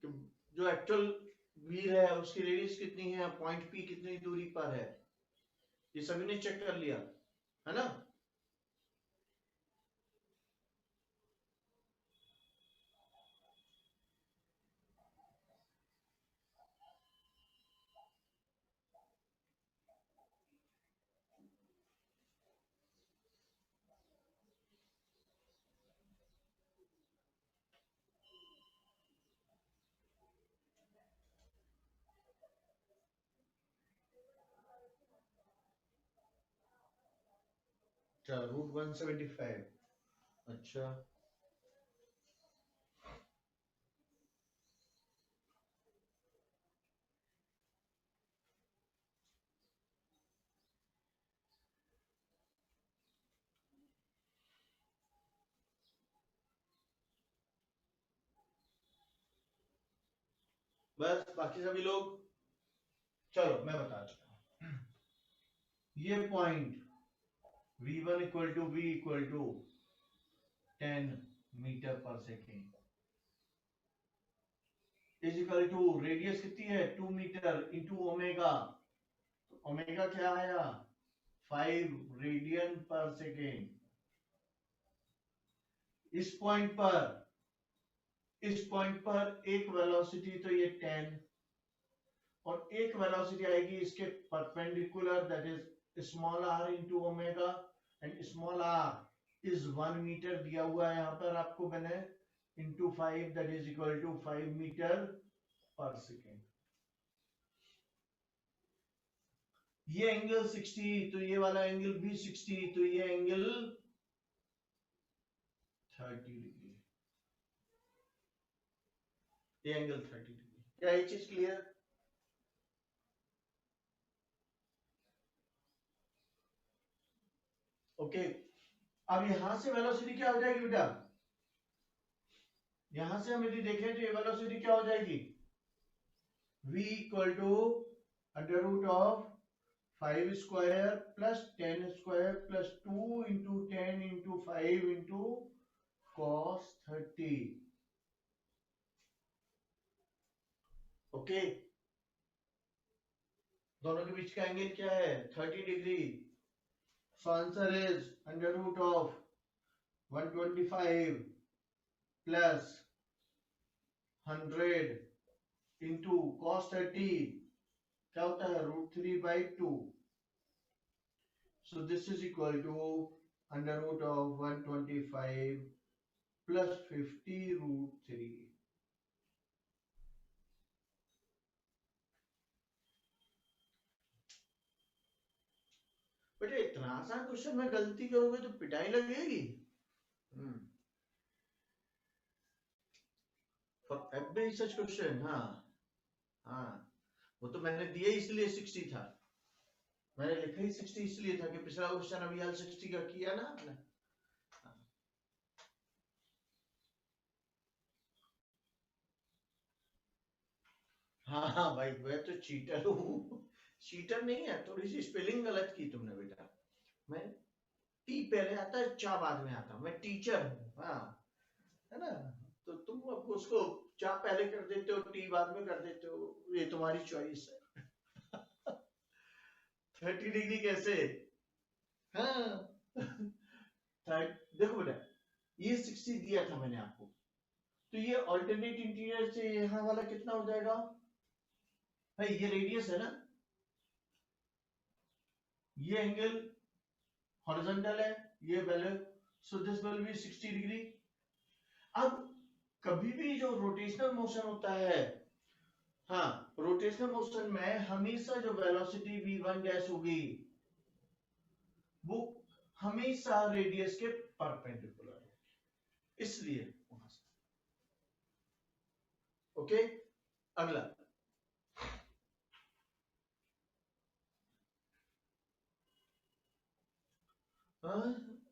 कि जो एक्चुअल व्हील है उसकी रेडियस कितनी है, पॉइंट पी कितनी दूरी पर है, ये सभी ने चेक कर लिया है ना? अच्छा, √175। अच्छा, बस बाकी सभी लोग, चलो मैं बता देता हूं। ये point v1 equal to v equal to 10 metre per second is equal to radius कितनी है 2 मीटर इंटू ओमेगा। तो ओमेगा क्या आया 5 रेडियन पर सेकेंड। इस पॉइंट पर एक वेलोसिटी तो ये 10 और एक वेलोसिटी आएगी इसके perpendicular, that is small r into omega, and small r is 1 metre दिया हुआ है यहाँ पर आपको मैंने, into 5 that is equal to 5 metre per second. ये एंगल 60 तो ये वाला एंगल भी 60 तो ये एंगल 30 डिग्री। ये एंगल 30 डिग्री। क्या ये चीज क्लियर? ओके। अब यहां से वेलोसिटी क्या हो जाएगी बेटा? यहां से हम यदि देखें तो ये वेलोसिटी क्या हो जाएगी? v equal to under root of 5 square plus 10 square plus 2 into 10 into 5 into cos 30। Okay, दोनों के बीच का एंगल क्या है? 30 degree. So answer is under root of 125 plus 100 into cos 30 क्या होता है? √3/2। So this is equal to under root of 125 plus 50 √3। बेटे इतना आसान क्वेश्चन में गलती करोगे तो पिटाई लगेगी। For every such question. हाँ हाँ, वो तो मैंने दिया इसलिए 60 था, मैंने लिखा ही 60 इसलिए था कि पिछला क्वेश्चन अभी हाल 60 का किया ना आपने। हाँ हाँ भाई, मैं तो चीटर हूँ। चीटर नहीं है, थोड़ी सी स्पेलिंग गलत की तुमने बेटा। मैं टी पहले आता है, चा बाद में आता, मैं टीचर हूँ। हाँ, है ना? तो तुम अब उसको चा पहले कर देते हो, टी बाद में कर देते हो, ये तुम्हारी चॉइस है। 30 डिग्री कैसे? हाँ। देखो बेटा, ये 60 दिया था मैंने आपको, तो ये ऑल्टरनेट इंटीरियर से यहाँ वाला कितना हो जाएगा भाई? ये रेडियस है ना, ये एंगल हॉरिजॉन्टल है, ये value, so this will be 60 degree. अब कभी भी जो रोटेशनल मोशन होता है, हाँ, रोटेशनल मोशन में हमेशा जो वेलोसिटी v1 डैश होगी वो हमेशा रेडियस के परपेंडिकुलर होगी, इसलिए वहां से। ओके, अगला।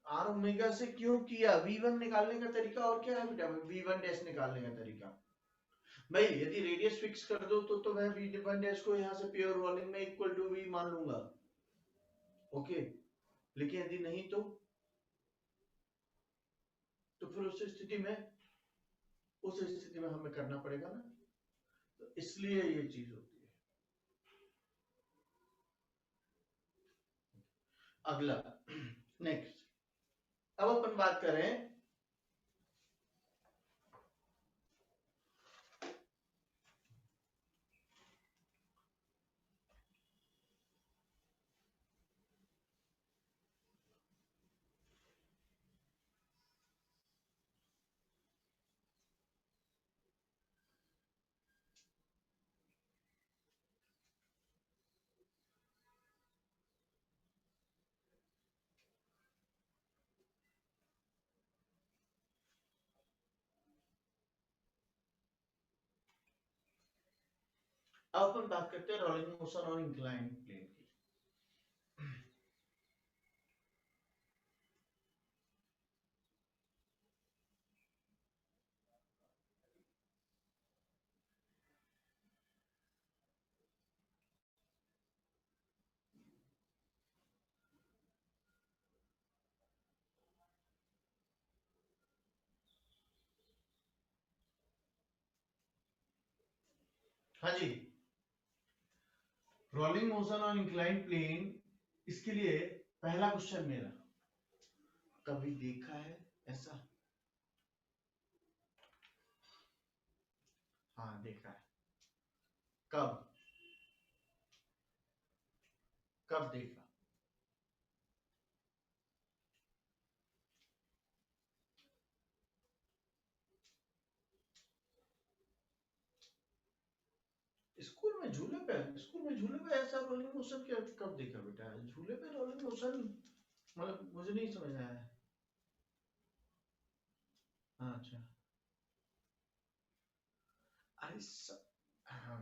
आर ओमेगा से क्यों किया? v1 निकालने का तरीका और क्या है बेटा? v1 डैश निकालने का तरीका भाई, यदि रेडियस फिक्स कर दो तो मैं v1 डैश को यहां से प्योर वॉल्यूम में इक्वल टू v मान लूंगा। ओके, लेकिन यदि नहीं तो फिर उस स्थिति में हमें करना पड़ेगा ना, तो इसलिए ये चीज होती है। अगला, नेक्स्ट, अब अपन बात करें अब अपन बात करते हैं रोलिंग मोशन और इंक्लाइन प्लेन की। हाँ जी, रोलिंग मोशन और इंक्लाइन प्लेन, इसके लिए पहला क्वेश्चन मेरा, कभी देखा है ऐसा? हाँ देखा है। कब? कब देखा? स्कूल में झूले पे ऐसा रोलिंग मोशन क्या कब देखा बेटा? झूले पे रोलिंग मोशन मतलब मुझे नहीं समझ आया है। हाँ अच्छा। भाई हाँ।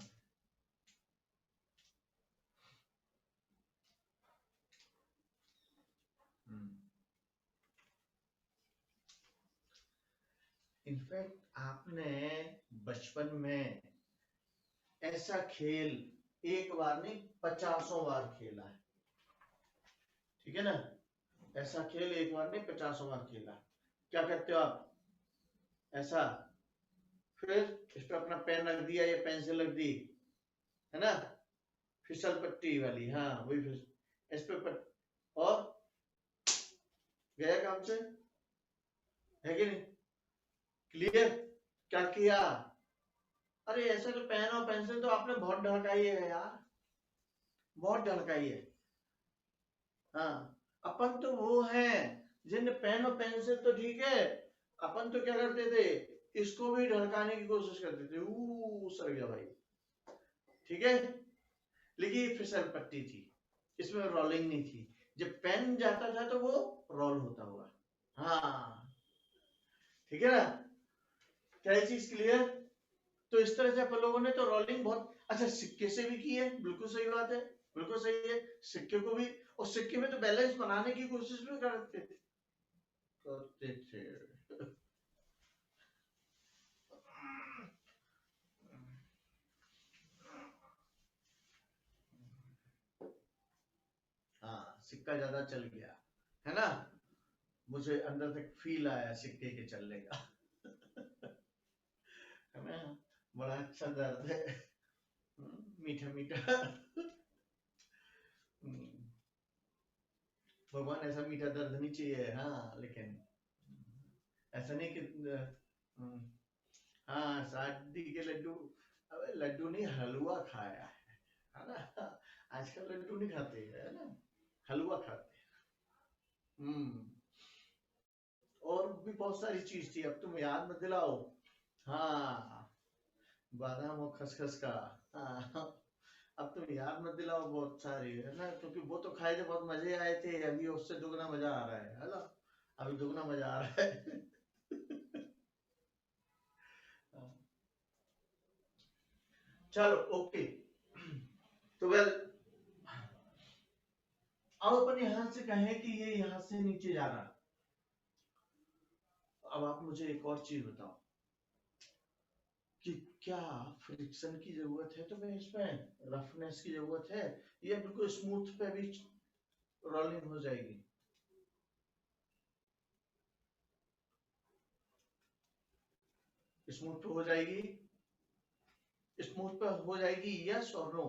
इनफैक्ट आपने बचपन में ऐसा खेल एक बार नहीं 50 बार खेला है, ठीक है ना? ऐसा खेल एक बार नहीं 50 बार खेला। क्या करते हो आप? ऐसा, फिर इस पे अपना पेन रख दिया या पेंसिल रख दी, है ना? फिसल पट्टी वाली, हाँ वही फिर इस पे और गया काम से, है कि नहीं? क्लियर? क्या किया? अरे ऐसे तो पेन और पेंसिल तो आपने बहुत ढड़काई है यार, बहुत ढड़काई है। हाँ, अपन तो वो हैं जिन पेन और पेंसिल तो ठीक है, अपन तो क्या करते थे, इसको भी ढड़काने की कोशिश करते थे, सर गया भाई, ठीक है? लेकिन ये फिसल पट्टी थी, इसमें रोलिंग नहीं थी। जब पेन जाता था तो वो रोल होता हुआ, हाँ ठीक है ना? क्या चीज क्लियर? तो इस तरह से अपन लोगों ने तो रोलिंग बहुत अच्छा सिक्के से भी की है, बिल्कुल सही बात है, बिल्कुल सही है। सिक्के को भी, और सिक्के में तो बैलेंस बनाने की कोशिश भी करते थे। हाँ, सिक्का ज्यादा चल गया है ना, मुझे अंदर तक फील आया सिक्के के चलने का। है ना? बड़ा अच्छा दर्द है, मीठा मीठा। भगवान ऐसा मीठा दर्द नहीं चाहिए, हाँ लेकिन ऐसा नहीं कि हाँ शादी के लड्डू, अबे लड्डू नहीं हलवा खाया है ना? आजकल लड्डू नहीं खाते है ना, हलवा खाते हैं। और भी बहुत सारी चीज थी, अब तुम याद मत दिलाओ। हाँ, बादाम और खसखस का, हाँ अब तुम याद मत दिलाओ, बहुत सारी है ना, क्योंकि वो तो खाए थे, बहुत मजे आए थे, अभी उससे दुगना मजा आ रहा है ना? अभी दुगना मजा आ रहा है। चलो ओके, तो वेल, अब अपन यहां से कहें कि ये यहां से नीचे जा रहा, अब आप मुझे एक और चीज बताओ कि क्या फ्रिक्शन की जरूरत है तुम्हें, इसमें रफनेस की जरूरत है, या बिल्कुल स्मूथ पे भी रोलिंग हो जाएगी? स्मूथ पे हो जाएगी, स्मूथ पर हो जाएगी, यस और नो?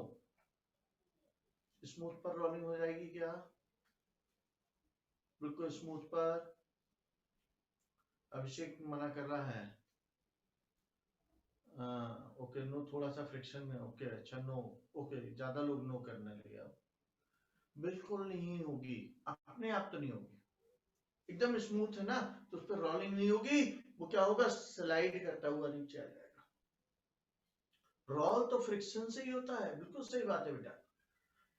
स्मूथ पर रोलिंग हो जाएगी क्या? बिल्कुल स्मूथ पर? अभिषेक मना कर रहा है, ओके नो, थोड़ा सा फ्रिक्शन में, ओके अच्छा नो, ओके ज्यादा लोग नो करने लगे अब। बिल्कुल नहीं होगी, अपने आप तो नहीं होगी, एकदम स्मूथ है ना, तो उस पर रोलिंग नहीं होगी, वो क्या होगा, स्लाइड करता हुआ नीचे आ जाएगा। रोल तो फ्रिक्शन से ही होता है, बिल्कुल सही बात है बेटा,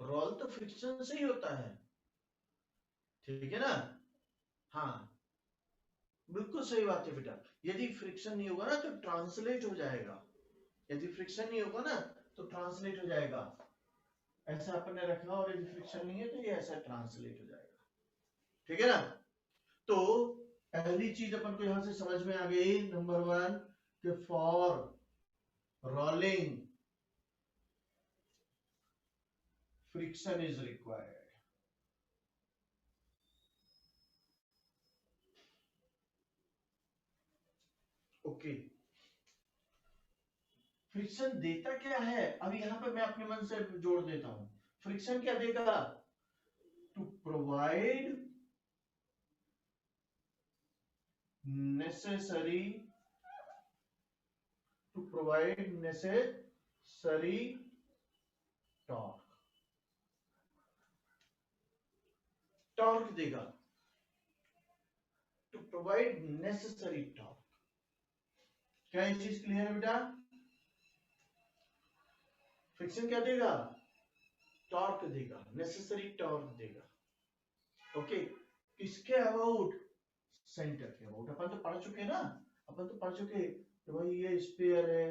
रोल तो फ्रिक्शन से ही होता है, ठीक है ना? हाँ, बिल्कुल सही बात है बेटा, यदि फ्रिक्शन नहीं होगा ना तो ट्रांसलेट हो जाएगा, यदि फ्रिक्शन नहीं होगा ना तो ट्रांसलेट हो जाएगा, ऐसा अपन ने रखा, और यदि फ्रिक्शन नहीं है तो ये ऐसा ट्रांसलेट हो जाएगा, ठीक है ना? तो पहली चीज अपन को यहां से समझ में आ गई, नंबर वन, कि for rolling friction is required. Okay, friction देता क्या है, अब यहां पे मैं अपने मन से जोड़ देता हूं, फ्रिक्शन क्या देगा, to provide necessary, to provide necessary torque, torque देगा, टू प्रोवाइड नेसेसरी टॉर्क। क्या ये चीज क्लियर है बेटा? फ्रिक्शन क्या देगा, टॉर्क देगा, नेसेसरी टॉर्क देगा, ओके? किसके अबाउट, सेंटर के अबाउट, अपन तो पढ़ चुके हैं ना, अपन तो पढ़ चुके कि भाई ये स्फीयर है,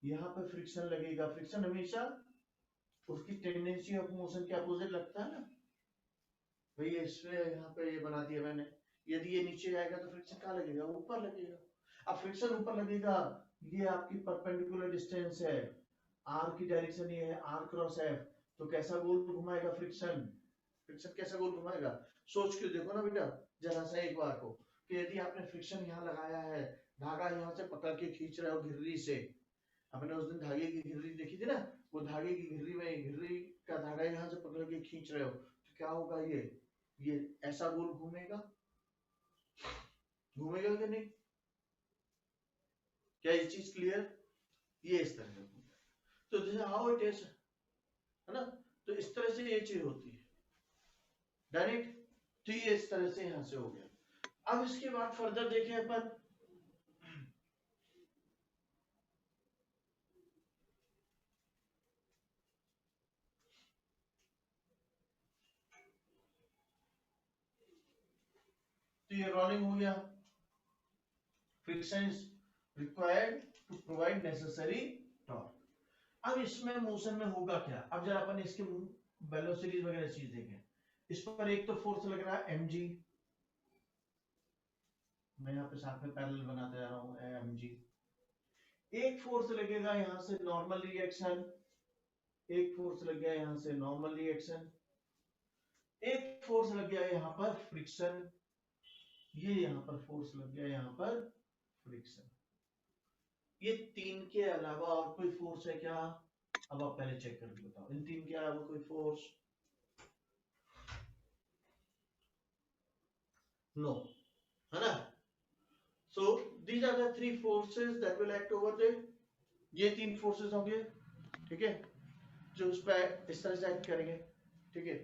यहाँ पे फ्रिक्शन लगेगा, फ्रिक्शन हमेशा उसकी टेंडेंसी ऑफ मोशन के अपोजिट लगता है ना भाई। इसमें यहाँ पे ये बना दिया मैंने, यदि ये नीचे आएगा तो फ्रिक्शन कहाँ लगेगा, ऊपर लगेगा। अब फ्रिक्शन ऊपर लगेगा, ये आपकी परपेंडिकुलर डिस्टेंस है, आर की डायरेक्शन ये है आर क्रॉस एफ, तो कैसा गोल घुमाएगा फ्रिक्शन, फ्रिक्शन कैसा गोल घुमाएगा। सोच के देखो ना बेटा जरा सा एक बार को, कि यदि आपने फ्रिक्शन यहाँ लगाया है, धागा यहाँ से पकड़ के खींच रहे हो घिर्री से, आपने उस दिन धागे की घिर्री देखी थी ना, वो धागे की घिर्री में घिर्री का धागा यहाँ से पकड़ के खींच रहे हो, तो क्या होगा, ये ऐसा गोल घूमेगा, घूमेगा कि नहीं, क्या ये चीज क्लियर, ये इस तरह से घूमेगा। तो this is how it is, है ना। तो इस तरह से ये चीज होती है डायरेक्ट। तो ये इस तरह से यहां से हो गया। अब इसके बाद फर्दर देखें अपन, तो ये रोलिंग हो गया, friction is required to provide necessary torque. अब इसमें मोशन में होगा क्या, अब जरा अपन इसके वेलोसिटीज वगैरह चीज देखें। इस पर एक तो फोर्स लग रहा है mg, मैं यहाँ पे साथ में पैरेलल बनाते जा रहा हूँ mg। एक फोर्स लगेगा यहां से नॉर्मल रिएक्शन, एक फोर्स लग गया यहां से नॉर्मल रिएक्शन, एक फोर्स लग गया यहां पर फ्रिक्शन, ये यहां पर फोर्स लग गया यहां पर फ्रिक्शन। ये तीन के अलावा और कोई फोर्स है क्या, अब आप पहले चेक करके बताओ, इन तीन के अलावा कोई फोर्स, नो, है ना। So these are the three forces that will act over the, ये तीन फोर्सेस होंगे, ठीक है, जो उस पर इस तरह से एक्ट करेंगे, ठीक है।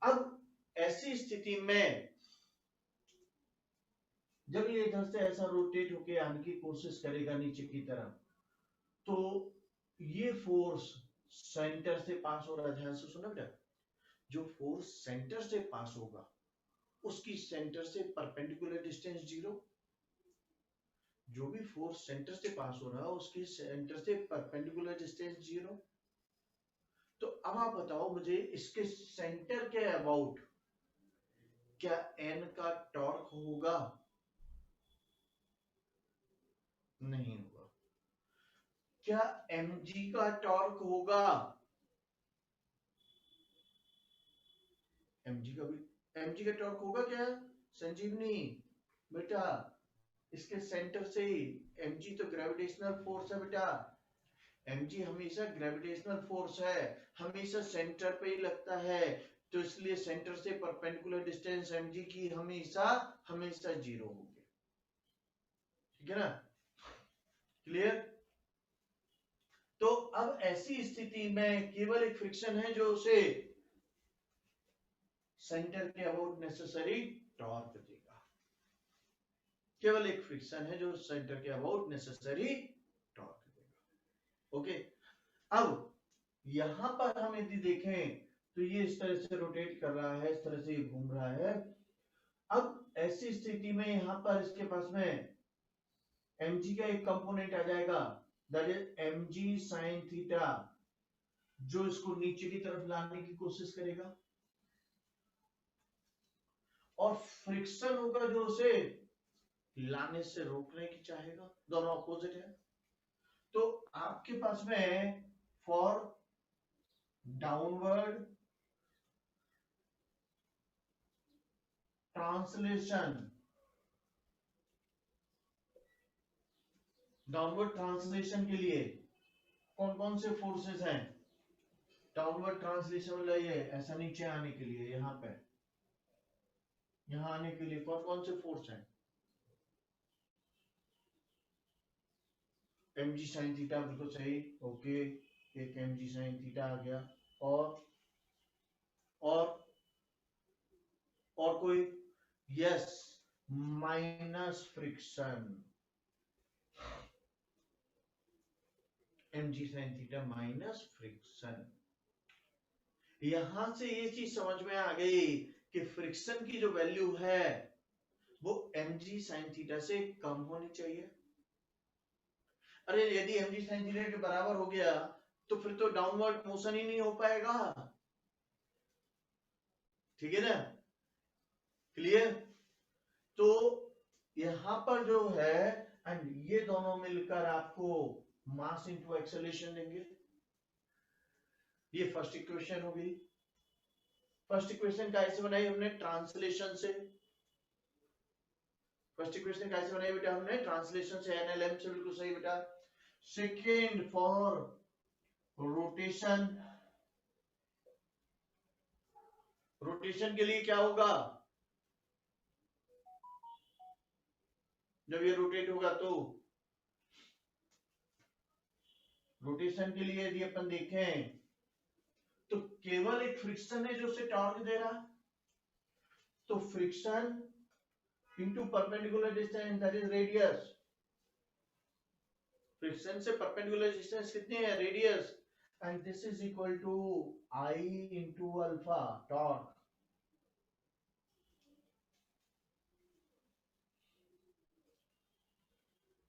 अब ऐसी स्थिति में जब ये इधर से ऐसा रोटेट होके आने की कोशिश करेगा नीचे की तरफ, तो ये फोर्स सेंटर से पास हो रहा है, ध्यान से सुना बेटा, जो फोर्स सेंटर से पास होगा उसकी सेंटर से परपेंडिकुलर डिस्टेंस 0, जो भी फोर्स सेंटर से पास हो रहा है उसकी सेंटर से परपेंडिकुलर डिस्टेंस 0। तो अब आप बताओ मुझे, इसके सेंटर के अबाउट क्या n का टॉर्क होगा, नहीं होगा। क्या mg का टॉर्क होगा, mg का भी, mg का टॉर्क होगा क्या संजीवनी बेटा, इसके सेंटर से ही, mg तो ग्रेविटेशनल फोर्स है बेटा, mg हमेशा ग्रेविटेशनल फोर्स है, हमेशा सेंटर पे ही लगता है, तो इसलिए सेंटर से परपेंडिकुलर डिस्टेंस mg की हमेशा हमेशा 0 होगी, ठीक है ना, क्लियर। तो अब ऐसी स्थिति में केवल एक फ्रिक्शन है जो उसे सेंटर के अबाउट नेसेसरी टॉर्क देगा, केवल एक फ्रिक्शन है जो सेंटर के अबाउट नेसेसरी टॉर्क देगा, ओके। अब यहां पर हम यदि देखें तो ये इस तरह से रोटेट कर रहा है, इस तरह से ये घूम रहा है। अब ऐसी स्थिति में यहां पर इसके पास में mg का एक कंपोनेंट आ जाएगा, that is mg sin theta, जो इसको नीचे की तरफ लाने की कोशिश करेगा, और फ्रिक्शन होगा जो उसे लाने से रोकने की चाहेगा, दोनों अपोजिट है। तो आपके पास में for downward translation, downward translation के लिए कौन कौन से फोर्सेस हैं, डाउनवर्ड ट्रांसलेशन मतलब ये ऐसा नीचे आने के लिए, यहां पे यहां आने के लिए कौन कौन से फोर्स हैं, mg sin थीटा, बिल्कुल सही, ओके, एक mg sin थीटा आ गया, और और कोई, yes, minus friction, mg sin theta minus friction. यहां से ये चीज समझ में आ गई कि फ्रिक्शन की जो वैल्यू है वो mg sin थीटा से कम होनी चाहिए। अरे यदि mg sin थीटा के बराबर हो गया तो फिर तो डाउनवर्ड मोशन ही नहीं हो पाएगा, ठीक है ना, क्लियर। तो यहां पर जो है एंड ये दोनों मिलकर आपको मास इनटू एक्सेलरेशन देंगे। ये फर्स्ट इक्वेशन हो गई। फर्स्ट इक्वेशन कैसे बनाई हमने, ट्रांसलेशन से। फर्स्ट इक्वेशन कैसे बनाई बेटा हमने, ट्रांसलेशन से, एनएलएम से, बिल्कुल सही बेटा। सेकेंड फॉर रोटेशन, रोटेशन के लिए क्या होगा, जब ये रोटेट होगा तो रोटेशन के लिए यदि अपन देखें तो केवल एक फ्रिक्शन है जो उसे टॉर्क दे रहा, तो friction into perpendicular distance that is radius. Friction से परपेंडिकुलर डिस्टेंस कितनी है, radius, and this is equal to I into alpha torque.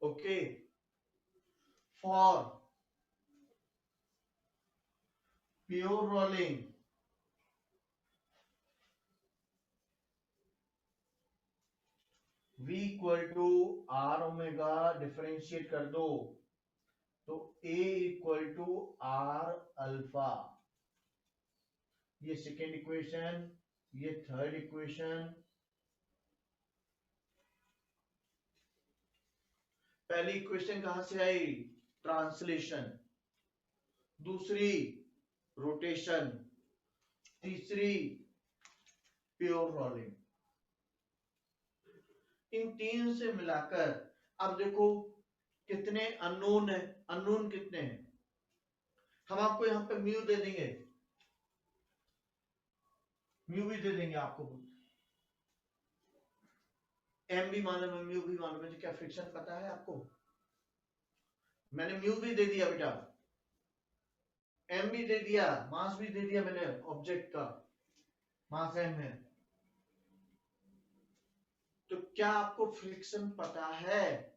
Okay, for pure rolling v equal to are omega, differentiate कर दो तो a equal to R alpha. ये second equation, ये third equation. पहली equation कहां से आई, ट्रांसलेशन, दूसरी रोटेशन, तीसरी प्योर रोलिंग। इन तीन से मिलाकर अब देखो कितने अननोन है, अननोन कितने हैं, हम आपको यहां पे म्यू दे देंगे, म्यू भी दे देंगे आपको, एम भी मालूम है, म्यू भी मालूम है, क्या फ्रिक्शन पता है आपको, मैंने म्यू भी दे दिया बेटा, एम भी दे दिया, मास भी दे दिया मैंने, ऑब्जेक्ट का मास एम है, तो क्या आपको फ्रिक्शन पता है,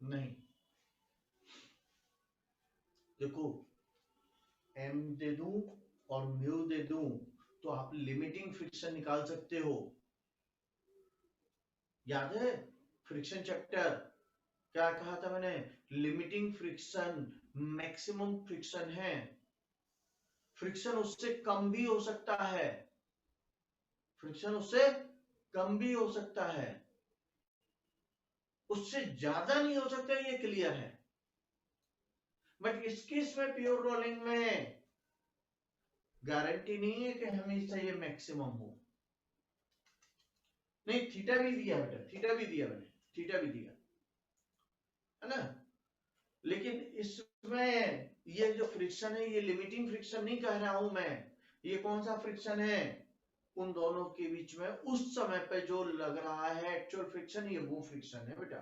नहीं। देखो एम दे दूं और म्यू दे दूं तो आप लिमिटिंग फ्रिक्शन निकाल सकते हो, याद है फ्रिक्शन चैप्टर क्या कहा था मैंने, लिमिटिंग फ्रिक्शन मैक्सिमम फ्रिक्शन है, फ्रिक्शन उससे कम भी हो सकता है, फ्रिक्शन उससे कम भी हो सकता है, उससे ज्यादा नहीं हो सकता, ये क्लियर है। बट इस केस में प्योर रोलिंग में गारंटी नहीं है कि हमेशा ये मैक्सिमम हो, नहीं थीटा भी दिया बेटा, थीटा भी दिया मैंने, थीटा भी दिया है ना, लेकिन इसमें ये जो फ्रिक्शन है ये लिमिटिंग फ्रिक्शन नहीं कह रहा हूं मैं, ये कौन सा फ्रिक्शन है, उन दोनों के बीच में उस समय पे जो लग रहा है एक्चुअल फ्रिक्शन, ये वो फ्रिक्शन है बेटा,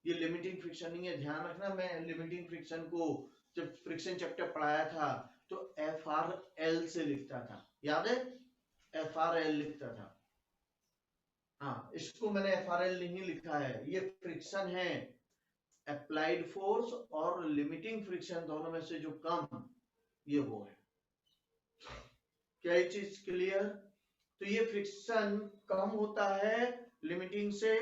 ये लिमिटिंग फ्रिक्शन नहीं है, ध्यान रखना। मैं लिमिटिंग फ्रिक्शन को जब फ्रिक्शन चैप्टर पढ़ाया था तो FRL से लिखता था, याद है, FRL लिखता था, हाँ इसको मैंने FRL नहीं लिखा है, ये फ्रिक्शन है, अप्लाइड फोर्स और लिमिटिंग फ्रिक्शन दोनों में से जो कम, ये वो है, क्या ये चीज क्लियर। तो ये फ्रिक्शन कम होता है लिमिटिंग से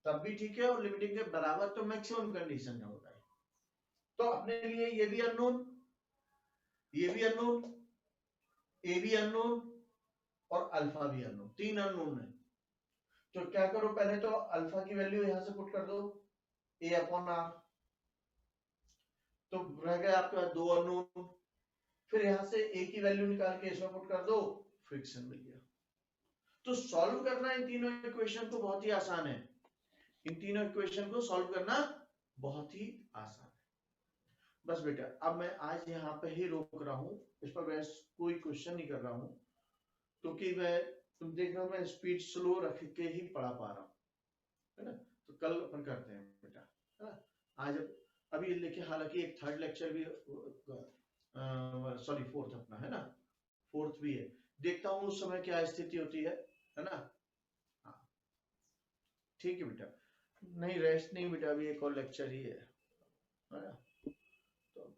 तब भी ठीक है, और लिमिटिंग के बराबर तो मैक्सिमम कंडीशन में होता है। तो अपने लिए ये भी अननोन, ये भी अननोन, ए भी अननोन और अल्फा भी अननोन, तीन अननोन है। तो क्या करो, पहले तो अल्फा की वैल्यू यहां से पुट कर दो ए अपॉन आर, तो रह गया आपके पास दो अननोन, फिर यहां से ए की वैल्यू निकाल के इसमें पुट कर दो, फ्रिक्शन मिल गया। तो सॉल्व करना इन तीनों इक्वेशन को बहुत ही आसान है, इन तीनों इक्वेशन को सॉल्व करना बहुत ही आसान है। बस बेटा अब मैं आज यहाँ पे ही रोक रहा हूँ, इस पर मैं कोई क्वेश्चन नहीं कर रहा हूँ, क्योंकि मैं तुम देख रहे हो मैं स्पीड स्लो रख के ही पढ़ा पा रहा हूँ, है ना। तो कल अपन करते हैं बेटा, है ना। आज अभी लेके हालांकि एक थर्ड लेक्चर भी सॉरी फोर्थ अपना है ना, फोर्थ भी है, देखता हूँ उस समय क्या स्थिति होती है ना। हाँ ठीक है बेटा, नहीं रेस्ट नहीं बेटा, अभी एक और लेक्चर ही है ना। तो